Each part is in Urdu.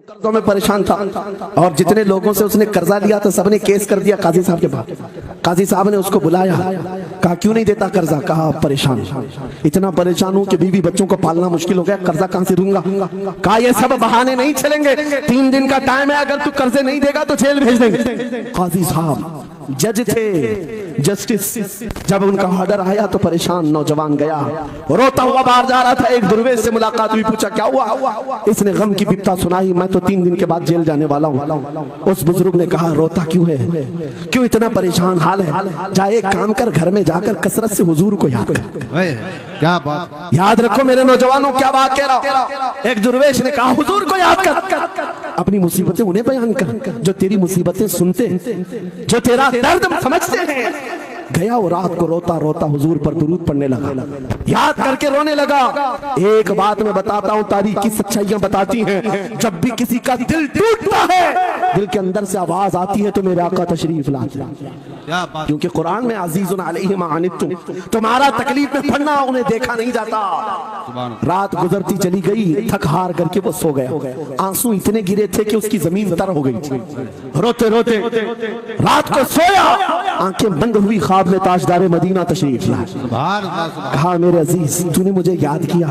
قرضوں میں پریشان تھا اور جتنے لوگوں سے اس نے قرضہ لیا تھا سب نے کیس کر دیا قاضی صاحب کے پاس. قاضی صاحب نے اس کو بلایا, کہا کیوں نہیں دیتا قرضہ؟ کہا پریشان, اتنا پریشان ہوں کہ بیوی بچوں کو پالنا مشکل ہو گیا, قرضہ کہاں سے دوں گا؟ کہا یہ سب بہانے نہیں چلیں گے, 3 دن کا ٹائم ہے, اگر تو قرضے نہیں دے گا تو جیل بھیج دیں گے. قاضی صاحب جج تھے, جسٹس, جب ان کا آرڈر آیا تو پریشان نوجوان گیا, روتا ہوا باہر جا رہا تھا. ایک درویش سے ملاقات ہوئی, پوچھا کیا ہوا؟ اس نے غم کی بپتا سنائی, میں تو 3 دن کے بعد جیل جانے والا ہوں. اس بزرگ نے کہا روتا کیوں ہے, کیوں اتنا پریشان حال ہے؟ جا ایک کام کر, گھر میں جا کر کثرت سے حضور کو یاد کر. کیا بات, یاد رکھو میرے نوجوانوں, کیا بات کہہ رہا ہوں. ایک درویش نے کہا حضور کو یاد کر, اپنی مصیبتیں انہیں بیان کر جو تیری مصیبتیں سنتے ہیں, جو تیرا درد سمجھتے ہیں. گیا اور رات کو روتا روتا حضور پر درود پڑھنے لگا, یاد کر کے رونے لگا. ایک بات میں بتاتا ہوں, تاریخ کی سچائیاں بتاتی ہیں, جب بھی کسی کا دل ٹوٹتا ہے, دل کے اندر سے آواز آتی ہے تو میرے آقا تشریف لاتے ہیں. کیونکہ قرآن میں عزیز علیہ ما عنتم, تمہارا تکلیف میں پڑنا انہیں دیکھا نہیں جاتا. رات گزرتی چلی گئی, تھک ہار کر کے وہ سو گیا. آنسو اتنے گرے تھے کہ اس کی زمین تر ہو گئی تھی. روتے روتے رات کو سویا, آنکھیں بند ہوئی, خواب میں تاجدار مدینہ تشریف لائے. کہا میرے عزیز تو نے مجھے یاد کیا,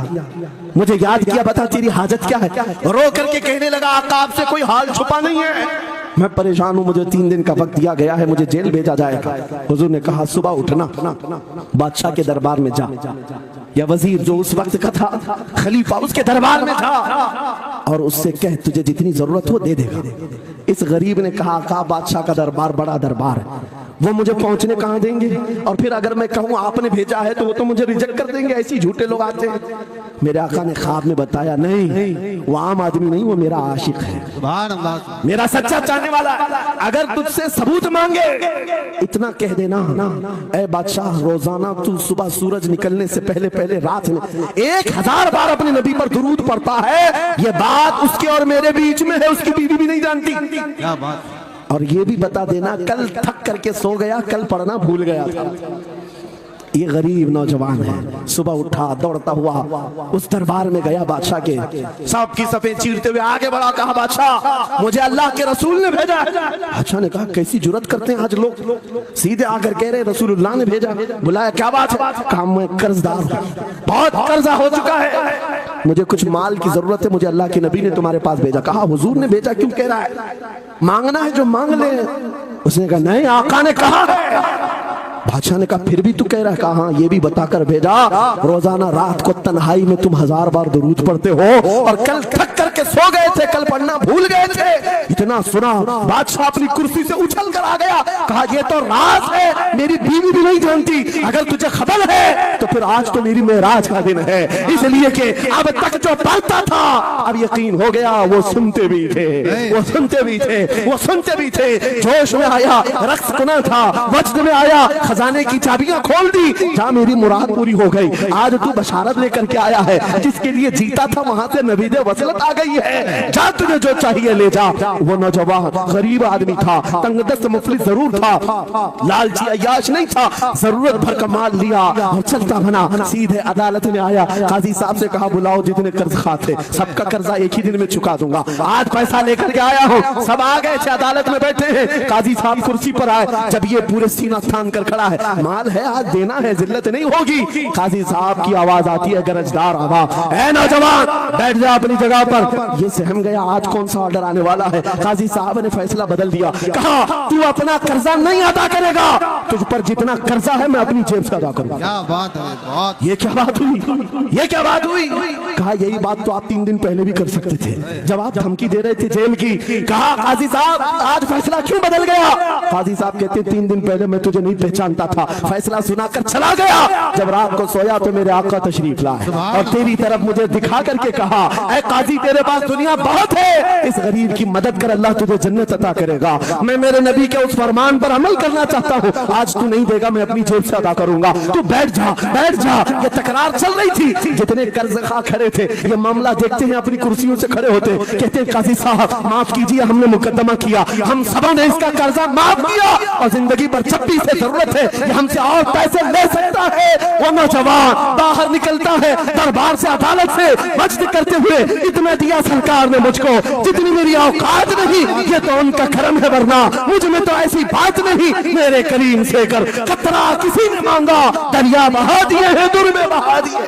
مجھے یاد کیا, بتا تیری حاجت کیا ہے؟ رو کر کے کہنے لگا آقا آپ سے کوئی حال چھپا نہیں ہے, میں پریشان ہوں, مجھے 3 دن کا وقت دیا گیا ہے, مجھے جیل بھیجا جائے گا. حضور نے کہا صبح اٹھنا, بادشاہ کے دربار میں جا, یا وزیر جو اس وقت کا تھا, خلیفہ اس کے دربار میں تھا, اور اس سے کہہ تجھے جتنی ضرورت ہو دے دے گا. اس غریب نے کہا آقا بادشاہ کا دربار بڑا دربار ہے, وہ مجھے پہنچنے کہاں دیں گے, اور پھر اگر میں کہوں آپ نے بھیجا ہے تو وہ تو مجھے ریجیکٹ کر دیں گے, ایسی جھوٹے لوگ آتے ہیں. میرے آقا نے خواب میں بتایا نہیں, وہ عام آدمی نہیں, وہ میرا عاشق ہے, میرا سچا چاہنے والا ہے. اگر تجھ سے ثبوت مانگے اتنا کہہ دینا, اے بادشاہ روزانہ تو صبح سورج نکلنے سے پہلے پہلے رات میں 1000 بار اپنے نبی پر درود پڑھتا ہے, یہ بات اس کے اور میرے بیچ میں ہے, اس کی بیوی بھی نہیں جانتی. کیا بات, اور یہ بھی بتا دینا کل تھک کر کے سو گیا, کل پڑھنا بھول گیا تھا. یہ غریب نوجوان ہے, صبح اٹھا دوڑتا ہوا اس دربار میں گیا, بادشاہ کے سب کی صفیں چیرتے ہوئے آگے بڑھا, کہا بادشاہ مجھے اللہ کے رسول نے بھیجا. بادشاہ نے کہا کیسی جرات کرتے ہیں آج لوگ, سیدھے آ کر کہہ رہے رسول اللہ نے بھیجا. بلایا کیا بات ہے؟ کہا میں قرض دار ہوں, بہت قرضہ ہو چکا ہے, مجھے کچھ مال کی ضرورت ہے, مجھے اللہ کے نبی نے تمہارے پاس بھیجا. کہا حضور نے بھیجا, کیوں کہہ رہا ہے, مانگنا ہے جو مانگ لے. اس نے کہا نہیں, آقا نے کہا ہے. بادشاہ نے کہا پھر بھی تو کہہ رہا ہے. کہا ہاں یہ بھی بتا کر بھیجا, روزانہ رات کو تنہائی میں تم 1000 بار درود پڑھتے ہو, اور کل تھک کر کے سو گئے تھے, کل پڑھنا بھول گئے تھے. اتنا سنا بادشاہ اپنی کرسی سے اچھل کر آ گیا, کہا یہ تو راز ہے, میری بیوی بھی نہیں جانتی, اگر تجھے خبر ہے تو پھر آج تو میری معراج کا دن ہے, اس لیے کہ اب تک جو پڑھتا تھا اب یقین ہو گیا وہ سنتے بھی تھے, وہ سنتے بھی تھے, وہ سنتے بھی تھے. جوش میں آیا, رقص کنا تھا, وجد میں آیا, خزانے کی چابیاں کھول دی, جا میری مراد پوری ہو گئی. آج تو بشارت لے کر کے آیا ہے, جس کے لیے جیتا تھا وہاں سے نوید وصلت آ گئی ہے, جا تجھے جو چاہیے لے جا. وہ نوجوان غریب آدمی تھا, تنگ دست مفلس ضرور تھا, لالچی عیاش نہیں تھا, ضرورت بھر کا مال لیا اور چلتا بنا. سیدھے عدالت میں آیا, قاضی صاحب سے کہا بلاؤ جتنے قرض خواہ تھے, سب کا قرضہ ایک ہی دن میں چکا دوں گا, آج پیسہ لے کر کے آیا ہوں. سب آ گئے تھے, عدالت میں بیٹھے ہیں, قاضی صاحب کرسی پر آئے, جب یہ پورے سینہ تھان کر کھڑا ہے, مال ہے آج دینا ہے, ذلت نہیں ہوگی. قاضی صاحب کی آواز آتی ہے, گرجدار آواز, اے نوجوان بیٹھ جا اپنی جگہ پر. یہ سہم گیا آج کون سا آرڈر آنے والا ہے. قاضی صاحب نے فیصلہ بدل دیا, کہا تو اپنا قرضہ نہیں ادا کرے گا, تجھ پر جتنا قرضہ ہے میں اپنی جیب سے ادا کروں گا. کیا بات ہے, بہت. یہ کیا بات ہوئی, یہ کیا بات ہوئی؟ کہا یہی بات تو آپ 3 دن پہلے بھی کر سکتے تھے, جب آپ دھمکی دے رہے تھے جیل کی. کہا قاضی صاحب آج فیصلہ کیوں بدل گیا؟ قاضی صاحب کہتے 3 دن پہلے میں تجھے نہیں پہچانتا تھا, فیصلہ سنا کر چلا گیا, جب رات کو سویا تو میرے آقا تشریف لائے اور تیری طرف مجھے دکھا کر کے کہا اے قاضی تیرے پاس دنیا بہت ہے, اس غریب کی مدد کر, اللہ تجھے جنت عطا کرے گا. میں میرے نبی کے اس فرمان پر عمل کرنا چاہتا ہوں. آج تو نہیں دے گا, میں اپنی جیب سے ادا کروں گا. تو بیٹھ جا بیٹھ جا. یہ تکرار چل رہی تھی. جتنے قرض خواہ کھڑے تھے یہ معاملہ دیکھتے ہیں اپنی کرسیوں سے کھڑے ہوتے, کہتے ہیں قاضی صاحب معاف کیجئے, ہم نے مقدمہ کیا, ہم سبوں نے اس کا قرضہ معاف کیا, اور زندگی پر جب بھی سے ضرورت ہے یہ ہم سے اور پیسے لے سکتا ہے. وہ نوجوان باہر نکلتا ہے دربار سے, عدالت سے مجد کرتے ہوئے, اتنا دیا سرکار نے مجھ کو جتنی میری اوقات نہیں, یہ تو ان کا کرم ہے, ورنہ مجھ میں تو ایسی بات نہیں. میرے کریم سے کر قطرہ کسی نے مانگا, دریا بہا دیے ہیں, در میں بہا دیے.